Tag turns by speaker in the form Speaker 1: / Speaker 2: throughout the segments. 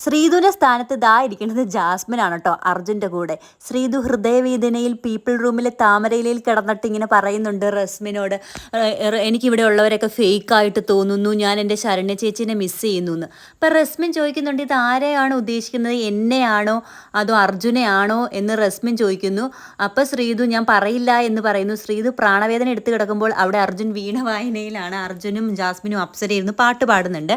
Speaker 1: ശ്രീധുവിന്റെ സ്ഥാനത്ത് ദാ ഇരിക്കുന്നത് ജാസ്മിൻ ആണ് കേട്ടോ, അർജുൻ്റെ കൂടെ. ശ്രീധു ഹൃദയവേദനയിൽ പീപ്പിൾ റൂമിലെ താമരയിലയിൽ കിടന്നിട്ട് ഇങ്ങനെ പറയുന്നുണ്ട് റസ്മിനോട്, എനിക്കിവിടെ ഉള്ളവരൊക്കെ ഫേക്കായിട്ട് തോന്നുന്നു, ഞാൻ എൻ്റെ ശരണ്യ ചേച്ചീനെ മിസ് ചെയ്യുന്നു എന്ന്. അപ്പം റസ്മിൻ ചോദിക്കുന്നുണ്ട്, ഇത് ആരെയാണ് ഉദ്ദേശിക്കുന്നത്, എന്നെയാണോ അതോ അർജുനെയാണോ എന്ന് റസ്മിൻ ചോദിക്കുന്നു. അപ്പോൾ ശ്രീധു ഞാൻ പറയില്ല എന്ന് പറയുന്നു. ശ്രീധു പ്രാണവേദന എടുത്ത് കിടക്കുമ്പോൾ അവിടെ അർജുൻ വീണ വായനയിലാണ്. അർജുനും ജാസ്മിനും അപ്സരയിരുന്നു പാട്ട് പാടുന്നുണ്ട്.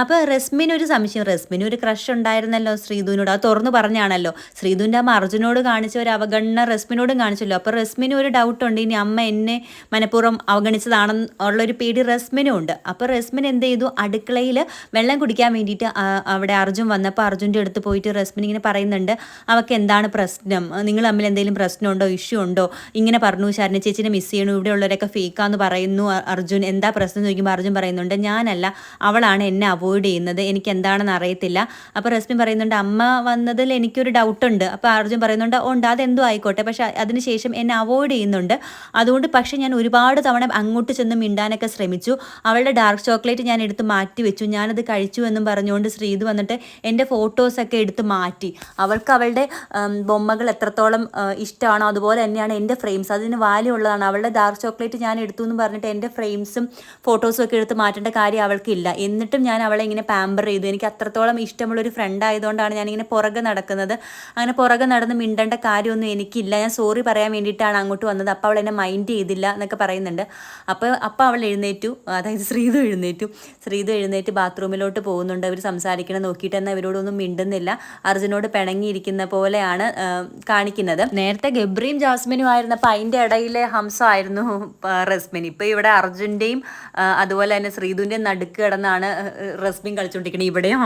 Speaker 1: അപ്പോൾ റസ്മിൻ ഒരു സംശയം, റസ്മിന് ഒരു ക്രഷ് ഉണ്ടായിരുന്നല്ലോ ശ്രീധുവിനോട്, അത് തുറന്നു പറഞ്ഞാണല്ലോ. ശ്രീധുവിൻ്റെ അമ്മ അർജുനോട് കാണിച്ച ഒരു അവഗണന റസ്മിനോടും കാണിച്ചല്ലോ. അപ്പോൾ റസ്മിനും ഒരു ഡൗട്ടുണ്ട്, ഇനി അമ്മ എന്നെ മനഃപൂർവ്വം അവഗണിച്ചതാണെന്നുള്ളൊരു പേടി റസ്മിനും ഉണ്ട്. അപ്പോൾ റസ്മിൻ എന്ത് ചെയ്തു, അടുക്കളയിൽ വെള്ളം കുടിക്കാൻ വേണ്ടിയിട്ട് അവിടെ അർജുൻ വന്നപ്പോൾ അർജുൻ്റെ അടുത്ത് പോയിട്ട് റസ്മിൻ ഇങ്ങനെ പറയുന്നുണ്ട്, അവൾക്ക് എന്താണ് പ്രശ്നം, നിങ്ങൾ തമ്മിൽ എന്തെങ്കിലും പ്രശ്നമുണ്ടോ, ഇഷ്യൂ ഉണ്ടോ, ഇങ്ങനെ പറഞ്ഞു ശരണ്യ ചേച്ചിനെ മിസ് ചെയ്യണു, ഇവിടെ ഉള്ളവരൊക്കെ ഫേക്കാന്ന് പറയുന്നു. അർജുൻ എന്താ പ്രശ്നം എന്ന് ചോദിക്കുമ്പോൾ അർജുൻ പറയുന്നുണ്ട്, ഞാനല്ല, അവളാണ് എന്നെ അവോയ്ഡ് ചെയ്യുന്നത്, എനിക്ക് എന്താണെന്ന് അറിയത്തില്ല. അപ്പോൾ റസ്മിൻ പറയുന്നുണ്ട്, അമ്മ വന്നതിൽ എനിക്കൊരു ഡൗട്ടുണ്ട്. അപ്പോൾ അർജുൻ പറയുന്നുണ്ട്, ഉണ്ട്, അതെന്തോ ആയിക്കോട്ടെ, പക്ഷേ അതിനുശേഷം എന്നെ അവോയ്ഡ് ചെയ്യുന്നുണ്ട്, അതുകൊണ്ട് പക്ഷേ ഞാൻ ഒരുപാട് തവണ അങ്ങോട്ട് ചെന്ന് മിണ്ടാനൊക്കെ ശ്രമിച്ചു, അവളുടെ ഡാർക്ക് ചോക്ലേറ്റ് ഞാൻ എടുത്ത് മാറ്റി വെച്ചു, ഞാനത് കഴിച്ചു എന്നും പറഞ്ഞുകൊണ്ട് ശ്രീധു വന്നിട്ട് എൻ്റെ ഫോട്ടോസൊക്കെ എടുത്ത് മാറ്റി. അവൾക്ക് അവളുടെ ബൊമ്മകൾ എത്രത്തോളം ഇഷ്ടമാണോ അതുപോലെ തന്നെയാണ് എൻ്റെ ഫ്രെയിംസ്, അതിന് വാല്യൂ ഉള്ളതാണ്. അവളുടെ ഡാർക്ക് ചോക്ലേറ്റ് ഞാൻ എടുത്തു എന്ന് പറഞ്ഞിട്ട് എൻ്റെ ഫ്രെയിംസും ഫോട്ടോസും ഒക്കെ എടുത്ത് മാറ്റേണ്ട കാര്യം അവൾക്കില്ല. എന്നിട്ടും ഞാൻ അവളെ ഇങ്ങനെ പാമ്പർ ചെയ്തു. എനിക്ക് അത്രത്തോളം ഇഷ്ടമുള്ളൊരു ഫ്രണ്ട് ആയതുകൊണ്ടാണ് ഞാനിങ്ങനെ പുറകെ നടക്കുന്നത്. അങ്ങനെ പുറകെ നടന്ന് മിണ്ടേണ്ട കാര്യമൊന്നും എനിക്കില്ല, ഞാൻ സോറി പറയാൻ വേണ്ടിയിട്ടാണ് അങ്ങോട്ട് വന്നത്. അപ്പോൾ അവൾ എന്നെ മൈൻഡ് ചെയ്തില്ല എന്നൊക്കെ പറയുന്നുണ്ട്. അപ്പോൾ അവൾ എഴുന്നേറ്റു, അതായത് ശ്രീധു എഴുന്നേറ്റ് ബാത്റൂമിലോട്ട് പോകുന്നുണ്ട്. അവർ സംസാരിക്കണം നോക്കിയിട്ട് എന്നാൽ ഇവരോടൊന്നും മിണ്ടുന്നില്ല. അർജുനോട് പിണങ്ങിയിരിക്കുന്ന പോലെയാണ് കാണിക്കുന്നത്. നേരത്തെ ഗബ്രിയും ജാസ്മിനും ആയിരുന്നപ്പോൾ അതിൻ്റെ ഇടയിലെ ഹംസമായിരുന്നു റസ്മിൻ. ഇപ്പോൾ ഇവിടെ അർജുൻ്റെയും അതുപോലെ തന്നെ ശ്രീധുവിൻ്റെയും നടുക്ക് കിടന്നാണ് റസ്മിൻ കളിച്ചുകൊണ്ടിരിക്കുന്നത്. ഇവിടെയും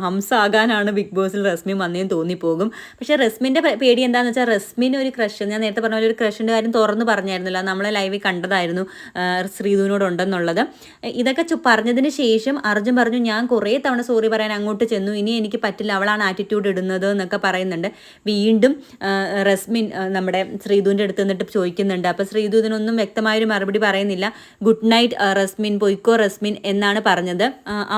Speaker 1: ഹംസ ആകാനാണ് ബിഗ് ബോസിൽ റസ്മിൻ വന്നേന്ന് തോന്നിപ്പോകും. പക്ഷേ റസ്മിൻ്റെ പേടി എന്താണെന്ന് വെച്ചാൽ, റസ്മിന് ഒരു ക്രഷ്, ഞാൻ നേരത്തെ പറഞ്ഞ ഒരു ക്രഷിൻ്റെ കാര്യം തുറന്ന് പറഞ്ഞായിരുന്നല്ലോ, നമ്മളെ ലൈവിൽ കണ്ടതായിരുന്നു ശ്രീധുവിനോടുണ്ടെന്നുള്ളത്. ഇതൊക്കെ പറഞ്ഞതിന് ശേഷം അർജുൻ പറഞ്ഞു, ഞാൻ കുറേ തവണ സോറി പറയാൻ അങ്ങോട്ട് ചെന്നു, ഇനി എനിക്ക് പറ്റില്ല, അവളാണ് ആറ്റിറ്റ്യൂഡ് ഇടുന്നത് എന്നൊക്കെ പറയുന്നുണ്ട്. വീണ്ടും റസ്മിൻ നമ്മുടെ ശ്രീധുവിൻ്റെ അടുത്ത് നിന്നിട്ട് ചോദിക്കുന്നുണ്ട്. അപ്പോൾ ശ്രീധു ഇതിനൊന്നും വ്യക്തമായൊരു മറുപടി പറയുന്നില്ല. ഗുഡ് നൈറ്റ് റസ്മിൻ, പൊയ്ക്കോ റസ്മിൻ എന്നാണ് പറഞ്ഞത്.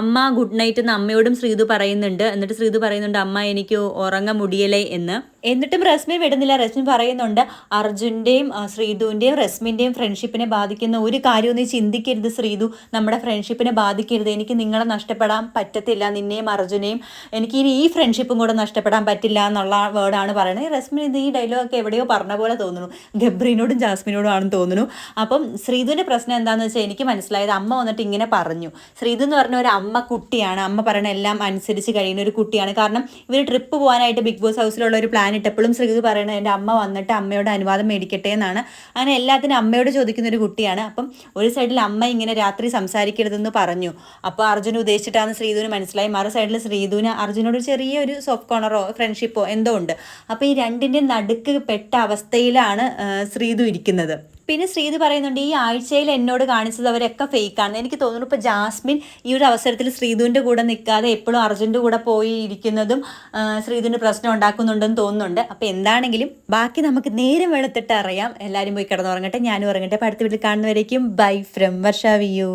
Speaker 1: അമ്മ ഗുഡ് നൈറ്റ് എന്ന് അമ്മയോടും ശ്രീധു പറയുന്നുണ്ട്. എന്നിട്ട് ശ്രീധു പറയുന്നുണ്ട്, അമ്മ എനിക്ക് ഉറങ്ങ മുടിയലേ എന്ന്. എന്നിട്ടും റസ്മിൻ വിടുന്നില്ല. റസ്മിൻ പറയുന്നുണ്ട്, അർജുൻ്റെയും ശ്രീധുവിൻ്റെയും റസ്മിൻ്റെയും ഫ്രണ്ട്ഷിപ്പിനെ ബാധിക്കുന്ന ഒരു കാര്യവും നീ ചിന്തിക്കരുത് ശ്രീധു, നമ്മുടെ ഫ്രണ്ട്ഷിപ്പിനെ ബാധിക്കരുത്, എനിക്ക് നിങ്ങളെ നഷ്ടപ്പെടാൻ പറ്റത്തില്ല, നിന്നെയും അർജുനെയും, എനിക്ക് ഇനി ഈ ഫ്രണ്ട്ഷിപ്പും കൂടെ നഷ്ടപ്പെടാൻ പറ്റില്ല എന്നുള്ള വേർഡാണ് പറയുന്നത്. റസ്മിൻ ഇത് ഈ ഡയലോഗൊക്കെ എവിടെയോ പറഞ്ഞ പോലെ തോന്നുന്നു, ഗബ്രീനോടും ജാസ്മിനോടും ആണെന്ന് തോന്നുന്നു. അപ്പം ശ്രീധുവിൻ്റെ പ്രശ്നം എന്താണെന്ന് വെച്ചാൽ എനിക്ക് മനസ്സിലായത്, അമ്മ വന്നിട്ട് ഇങ്ങനെ പറഞ്ഞു, ശ്രീധു എന്ന് പറഞ്ഞ ഒരു അമ്മ കുട്ടിയാണ്, അമ്മ പറയണ എല്ലാം അനുസരിച്ച് കഴിയുന്ന ഒരു കുട്ടിയാണ്. കാരണം ഇവർ ട്രിപ്പ് പോകാനായിട്ട് ബിഗ് ബോസ് ഹൗസിലുള്ള ഒരു പ്ലാൻ ഇട്ടപ്പോഴും ശ്രീധു പറയണത് എൻ്റെ അമ്മ വന്നിട്ട് അമ്മയോട് അനുവാദം മേടിക്കട്ടെ എന്നാണ്. അങ്ങനെ എല്ലാത്തിനും അമ്മയോട് ചോദിക്കുന്ന ഒരു കുട്ടിയാണ്. അപ്പം ഒരു സൈഡിൽ അമ്മ ഇങ്ങനെ രാത്രി സംസാരിക്കരുതെന്ന് പറഞ്ഞു, അപ്പോൾ അർജുൻ ഉദ്ദേശിച്ചിട്ടാണ് ശ്രീധുവിന് മനസ്സിലായി. മറു സൈഡിൽ ശ്രീധുവിന് അർജുനോട് ചെറിയൊരു സോഫ്റ്റ് കോർണറോ ഫ്രണ്ട്ഷിപ്പോ എന്തോ ഉണ്ട്. അപ്പോൾ ഈ രണ്ടിൻ്റെ നടുക്ക് പെട്ട അവസ്ഥയിലാണ് ശ്രീധു ഇരിക്കുന്നത്. പിന്നെ ശ്രീധു പറയുന്നുണ്ട്, ഈ ആഴ്ചയിൽ എന്നോട് കാണിച്ചത് അവരൊക്കെ ഫേക്കാണ്. എനിക്ക് തോന്നുന്നു ഇപ്പോൾ ജാസ്മിൻ ഈ ഒരു അവസരത്തിൽ ശ്രീധുവിൻ്റെ കൂടെ നിൽക്കാതെ എപ്പോഴും അർജുൻ്റെ കൂടെ പോയി ഇരിക്കുന്നതും ശ്രീധുവിന് പ്രശ്നം ഉണ്ടാക്കുന്നുണ്ടെന്ന് തോന്നുന്നുണ്ട്. അപ്പോൾ എന്താണെങ്കിലും ബാക്കി നമുക്ക് നേരം വെളുത്തിട്ട് അറിയാം. എല്ലാവരും പോയി കിടന്നുറങ്ങട്ടെ, ഞാനും ഉറങ്ങട്ടെ. അപ്പോൾ അടുത്ത വീട്ടിൽ കാണുന്നവരേക്കും ബൈ ഫ്രം വർഷ വ്യൂ.